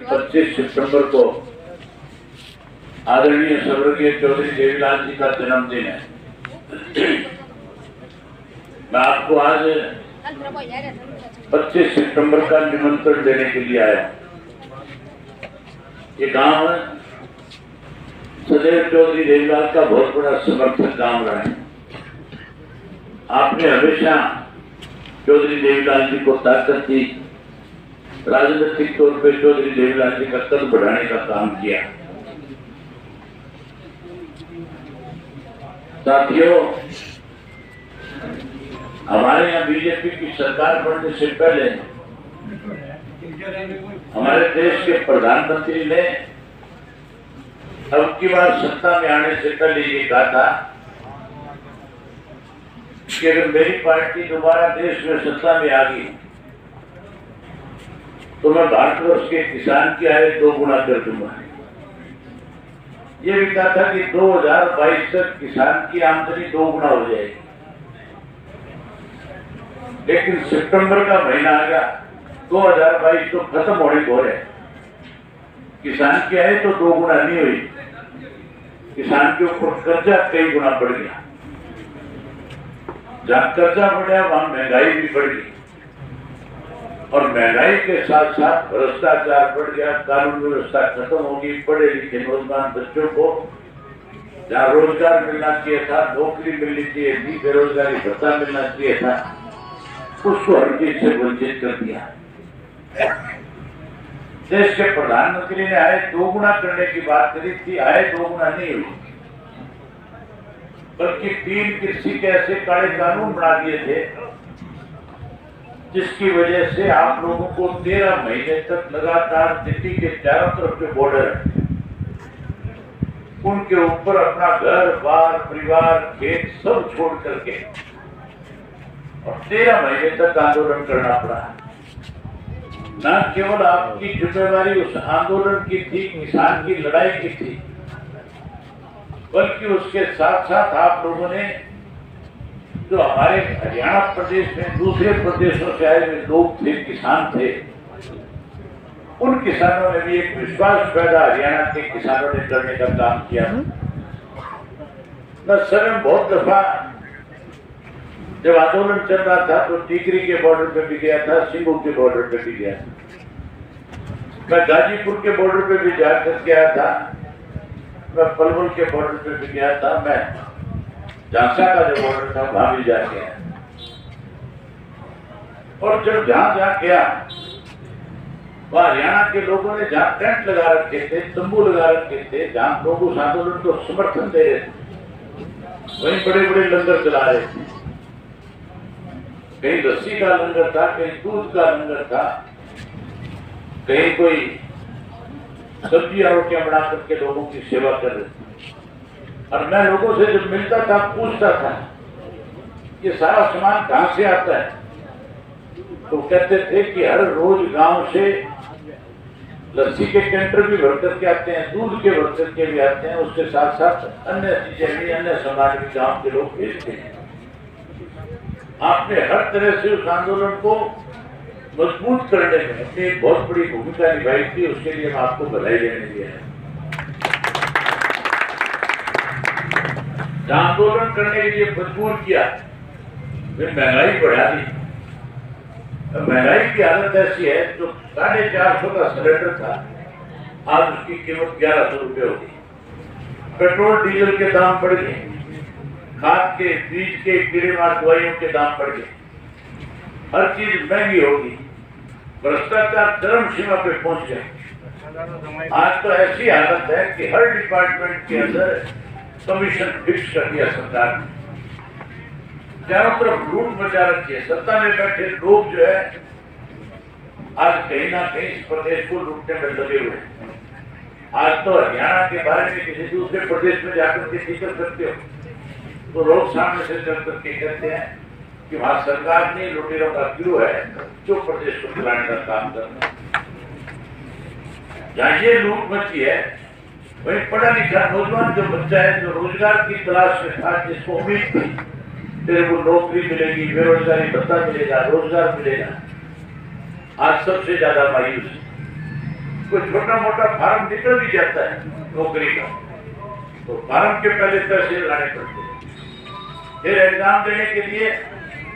25 सितंबर को आदरणीय स्वर्गीय चौधरी देवीलाल जी का जन्मदिन है। मैं आपको आज 25 सितंबर का निमंत्रण देने के लिए आया। ये गांव सदैव चौधरी देवीलाल का बहुत बड़ा समर्थक गांव रहा है। आपने हमेशा चौधरी देवीलाल जी को ताकत दी, राजनीतिक तौर पर चौधरी देवीलाल जी का कद बढ़ाने का काम किया। साथियों, हमारे यहाँ बीजेपी की सरकार बनने से पहले हमारे देश के प्रधानमंत्री ने अब की बार सत्ता में आने से पहले ये कहा था कि अगर मेरी पार्टी दोबारा देश में सत्ता में आ गई तो मैं भारतवर्ष के किसान की आय 2 गुना कर दूंगा। ये भी कहा था कि 2022 तक किसान की आमदनी 2 गुना हो जाएगी। लेकिन सितंबर का महीना आ गया, 2022 तो खत्म होने को है, किसान की आय तो 2 गुना नहीं हुई, किसान के ऊपर कर्जा कई गुना बढ़ गया। जहां कर्जा बढ़ा वहां महंगाई भी बढ़ गई और महंगाई के साथ साथ भ्रष्टाचार बढ़ गया, कानून व्यवस्था खत्म होगी। पढ़े लिखे नौजवान बच्चों को जहाँ रोजगार मिलना चाहिए था, नौकरी मिलनी चाहिए थी, बेरोजगारी भत्ता मिलना चाहिए था, उसको हर चीज से वंचित कर दिया। देश के प्रधानमंत्री ने आय 2 गुना करने की बात करी थी, आय 2 गुना नहीं हुई, बल्कि 3 कृषि के ऐसे काले कानून बना दिए थे जिसकी वजह से आप लोगों को 13 महीने तक लगातार दिल्ली के चारों तरफ के बॉर्डर, उनके ऊपर अपना घर बार परिवार खेत सब छोड़ करके और 13 महीने तक आंदोलन करना पड़ा। न केवल आपकी जिम्मेवारी उस आंदोलन की थी, किसान की लड़ाई की थी, बल्कि उसके साथ साथ आप लोगों ने जो हमारे हरियाणा प्रदेश में दूसरे प्रदेशों से आए हुए लोग थे, किसान थे, उन किसानों ने भी एक विश्वास पैदा हरियाणा के किसानों ने करने का काम किया। मैं स्वयं बहुत दफा जब आंदोलन चल रहा था तो टीकरी के बॉर्डर पे भी गया था, सिंगू के बॉर्डर पे भी गया था, मैं गाजीपुर के बॉर्डर पे भी जाकर गया था, मैं पलवल के बॉर्डर पे भी गया था, मैं झांसा का जो बॉर्डर था वहां भी जाके आया। और जब जहां जहां गया वहां हरियाणा के लोगों ने जहां टेंट लगा रखे थे, तंबू लगा रखे थे, जहां लोग उस आंदोलन को समर्थन दे रहे थे, वहीं बड़े बड़े लंगर चला रहे थे। कहीं लस्सी का लंगर था, कहीं दूध का लंगर था, कहीं कोई सब्जियां रोटियां बना करके लोगों की सेवा कर रहे थे। और मैं लोगों से जब मिलता था पूछता था ये सारा सामान कहां से आता है, तो कहते थे कि हर रोज गांव से लस्सी के कैंटर भी भर करके आते हैं, दूध के भर करके भी आते हैं, उसके साथ साथ अन्य चीजें भी, अन्य सामान भी गांव के लोग भेजते हैं। आपने हर तरह से उस आंदोलन को मजबूत करने में अपनी एक बहुत बड़ी भूमिका निभाई थी, उसके लिए मैं आपको बधाई देने दिया है। आंदोलन करने के लिए मजबूर किया, फिर महंगाई बढ़ा दी। महंगाई की हालत ऐसी है, जो 450 का सिलेंडर था आज उसकी कीमत 1100 रुपये होगी। पेट्रोल डीजल के दाम बढ़ गए, खाद के बीज के कीड़ेमार दवाइयों के दाम बढ़ गए, हर चीज महंगी होगी, भ्रष्टाचार चरम सीमा पे पहुंच गए। आज तो ऐसी हालत है कि हर डिपार्टमेंट के अंदर कमीशन फिक्स कर दिया सरकार ने, चारों तरफ लूट मचा रखी है। सत्ता में बैठे लोग जो है आज कहीं ना कहीं इस प्रदेश को लूटने में लगे हुए हैं। आज तो हरियाणा के बारे में किसी दूसरे प्रदेश में जाकर के जिक्र करते हो तो लोग सामने से चल करके कहते हैं कि वहां सरकार ने लुटेरों का गिरोह है जो प्रदेश को चलाने का काम कर रहा है। जहां ये लूट मची है, वही पढ़ा लिखा नौजवान जो बच्चा है, जो रोजगार की तलाश में था, जिसको उम्मीद थी तेरे को नौकरी मिलेगी, बेरोजगारी भत्ता मिलेगा, रोजगार मिलेगा, आज सबसे ज्यादा मायूस है। कोई छोटा मोटा फार्म निकल भी जाता है नौकरी का, तो फार्म के पहले पैसे लाने पड़ते हैं। फिर एग्जाम देने के लिए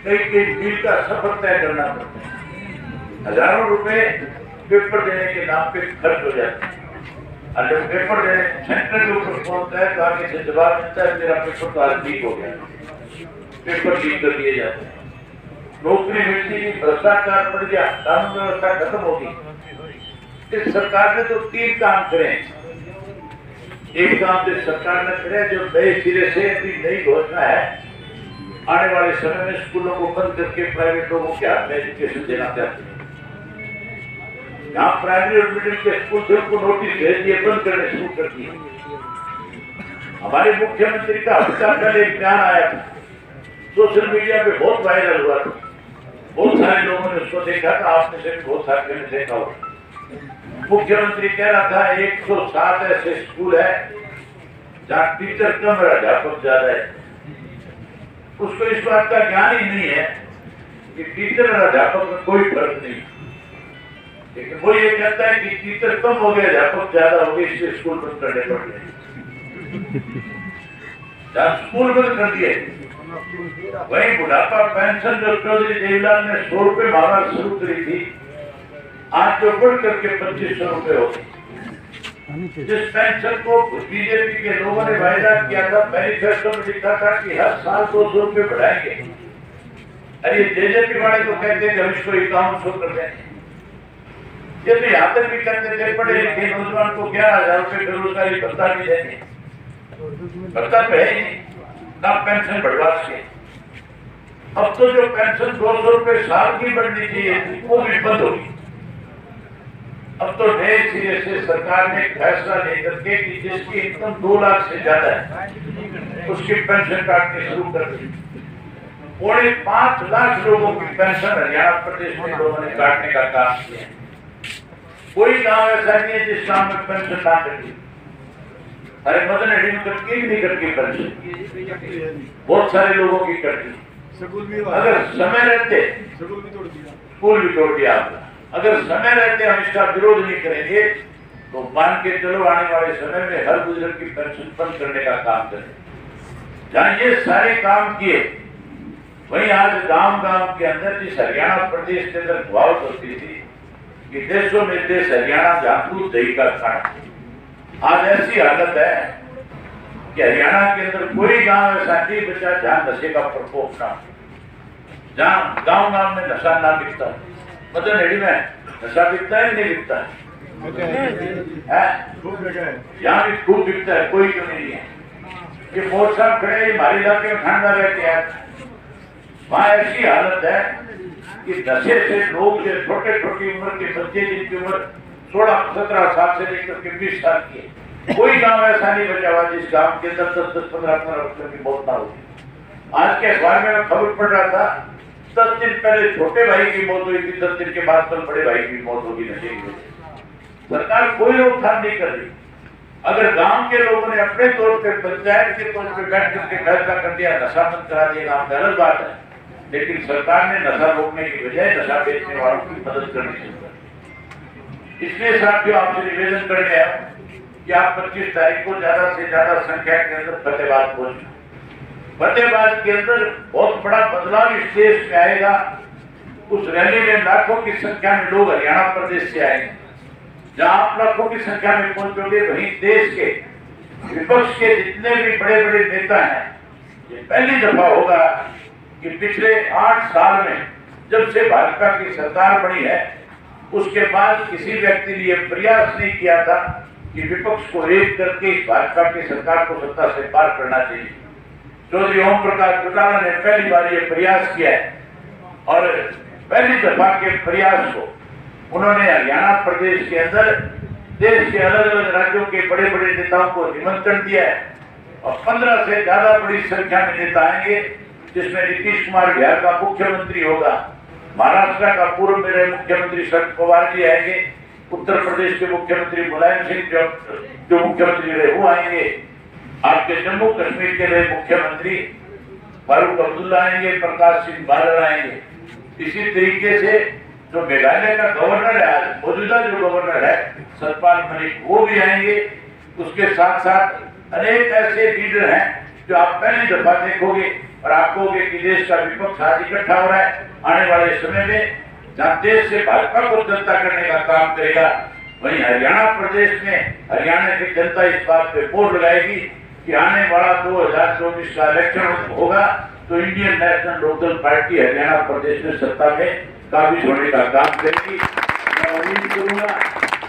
कई मील का सफर तय करना पड़ता है। हजारों रुपए पेपर देने के नाम पे खर्च हो जाते हैं। और जब पेपर देने सेंटर के ऊपर पहुंचता है तो आगे से जवाब मिलता है मेरा पेपर तो आज लीक हो गया, पेपर लीक कर दिए जाते हैं। नौकरी मिलती नहीं, भ्रष्टाचार बढ़ गया, कानून व्यवस्था खत्म होगी। इस सरकार ने तो 3 काम करे। एक काम तो सरकार ने करे जो नए सिरे से अपनी नई घोषणा है, आने वाले समय में स्कूलों को बंद करके प्राइवेट लोगों के हाथ में एजुकेशन देना चाहते हैं। यहाँ प्राइमरी और मिडिल के स्कूल से उनको नोटिस भेज दिए, बंद करने शुरू कर दिए। हमारे मुख्यमंत्री का हफ्ता पहले एक बयान आया था, सोशल मीडिया पे बहुत वायरल हुआ था, बहुत सारे लोगों ने उसको देखा था, आपने से बहुत सारे ने देखा होगा। मुख्यमंत्री कह रहा था 107 ऐसे स्कूल है जहाँ टीचर कम और अध्यापक ज्यादा है। उसको इस बात का ज्ञान ही नहीं है कि टीचर और अध्यापक में कोई फर्क नहीं, लेकिन वो ये कहता है कि टीचर कम हो गए, अध्यापक ज्यादा हो गए, इसलिए स्कूल बंद करने पड़ गए। स्कूल बंद कर दिए। वही बुढ़ापा पेंशन जो चौधरी देवीलाल ने 100 रुपए मांगा शुरू करी थी, आज जो बढ़ करके 2500 रुपए हो गई। जिस पेंशन को बीजेपी के लोगों ने वायदा किया था, मैनिफेस्टो में लिखा था कि हर साल 200 रुपए बढ़ाएंगे, अरे बीजेपी वाले तो कहते हैं हम इसको 5100 कर देंगे। ये तो यहाँ तक भी कहते थे पढ़े लिखे नौजवान को 11,000 रुपए बेरोजगारी भत्ता भी देंगे, भत्ता तो है ही नहीं, ना पेंशन बढ़वा सके। अब तो जो पेंशन 200 रुपए साल की बढ़नी चाहिए वो भी बंद होगी। अब तो नए सिरे से सरकार ने फैसला लेकर के कि जिसकी इनकम 2 लाख से ज्यादा है उसकी पेंशन काटनी शुरू कर दी। 5.5 लाख लोगों की पेंशन हरियाणा प्रदेश में लोगों ने काटने का काम किया। कोई गांव ऐसा नहीं है जिस गांव में पेंशन ना कटी। अरे मदन हड्डी में कटकी नहीं कटकी पेंशन, बहुत सारे लोगों की कटकी। अगर समय रहते स्कूल भी तोड़ दिया आपने। अगर समय रहते हम इसका विरोध नहीं करेंगे तो मान के चलो आने वाले समय में हर बुजुर्ग की पेंशन बंद करने का काम करें। जहाँ ये सारे काम किए वहीं आज गांव के अंदर जिस हरियाणा प्रदेश के अंदर कहावत होती थी कि देशों में देश हरियाणा जहाँ दूध दही का खाना, आज ऐसी हालत है कि हरियाणा के अंदर कोई गांव ऐसा नहीं बचा जहाँ नशे का प्रकोप ना, जहाँ गांव में नशा ना बिकता। मदन हड्डी में नशा बिकता है नहीं बिकता है? यहाँ भी खूब बिकता है, कोई क्यों नहीं है। ये मोर साहब खड़े हमारे इलाके में खानदार रहते हैं, वहाँ ऐसी हालत है कि नशे से लोग जो छोटे छोटी उम्र के बच्चे जिनकी उम्र 16-17 साल से लेकर के 20 साल की है, कोई गांव ऐसा नहीं बचा हुआ जिस गांव के अंदर 10-15 बच्चों की मौत ना होगी। आज के अखबार में खबर पढ़ रहा था 10 दिन पहले छोटे भाई की मौत हुई थी, 10 दिन के बाद कल बड़े भाई की मौत होगी नशे की वजह से। सरकार कोई रोकथाम नहीं कर रही। अगर गांव के लोगों ने अपने तौर पे पंचायत के तौर पे बैठ करके फैसला कर दिया नशा बंद करा दिया, गांव में अलग बात है, लेकिन सरकार ने नशा रोकने की बजाय नशा बेचने वालों की मदद करनी शुरू कर। इसलिए साथियों आपसे निवेदन कर गया कि आप 25 तारीख को ज्यादा से ज्यादा संख्या के अंदर फतेहाबाद पहुंचे। फतेहाबाद के अंदर बहुत बड़ा बदलाव इस देश में आएगा। उस रैली में लाखों की संख्या में लोग हरियाणा प्रदेश से आएंगे। जहां आप लाखों की संख्या में पहुंचोगे वहीं देश के विपक्ष के जितने भी बड़े बड़े नेता हैं, ये पहली दफा होगा कि पिछले 8 साल में जब से भाजपा की सरकार बनी है उसके बाद किसी व्यक्ति ने यह प्रयास नहीं किया था कि विपक्ष को एक करके इस भाजपा की सरकार को सत्ता से पार करना चाहिए। चौधरी ओम प्रकाश चौटाला ने पहली बार ये प्रयास किया है और पहली दफा के प्रयास को उन्होंने हरियाणा प्रदेश के अंदर देश के अलग अलग राज्यों के बड़े बड़े नेताओं को निमंत्रण दिया है और 15 से ज्यादा बड़ी संख्या में नेता आएंगे, जिसमें नीतीश कुमार बिहार का मुख्यमंत्री होगा, महाराष्ट्र का पूर्व में रहे मुख्यमंत्री शरद पवार जी आएंगे, उत्तर प्रदेश के मुख्यमंत्री मुलायम सिंह जो मुख्यमंत्री रहे वो आएंगे, आपके जम्मू कश्मीर के रहे मुख्यमंत्री फारूक अब्दुल्ला आएंगे, प्रकाश सिंह बादल आएंगे। इसी तरीके से जो मेघालय का गवर्नर है, मौजूदा जो गवर्नर है सतपाल मलिक वो भी आएंगे। उसके साथ साथ अनेक ऐसे लीडर हैं जो आप पहली दफा देखोगे और आप कहोगे कि देश का विपक्ष आज इकट्ठा हो रहा है। आने वाले समय में जहाँ देश से भाजपा को जनता करने का काम करेगा, वहीं हरियाणा प्रदेश में हरियाणा की जनता इस बात पे वोट लगाएगी कि आने वाला 2024 का इलेक्शन होगा तो Indian national Lokdal party Haryana प्रदेश में सत्ता में काबिज होने का काम करेगी। मैं उम्मीद करूंगा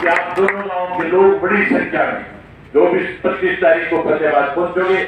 कि आप दोनों गांव के लोग बड़ी संख्या में 24-25 तारीख को फतेहाबाद पहुंचोगे।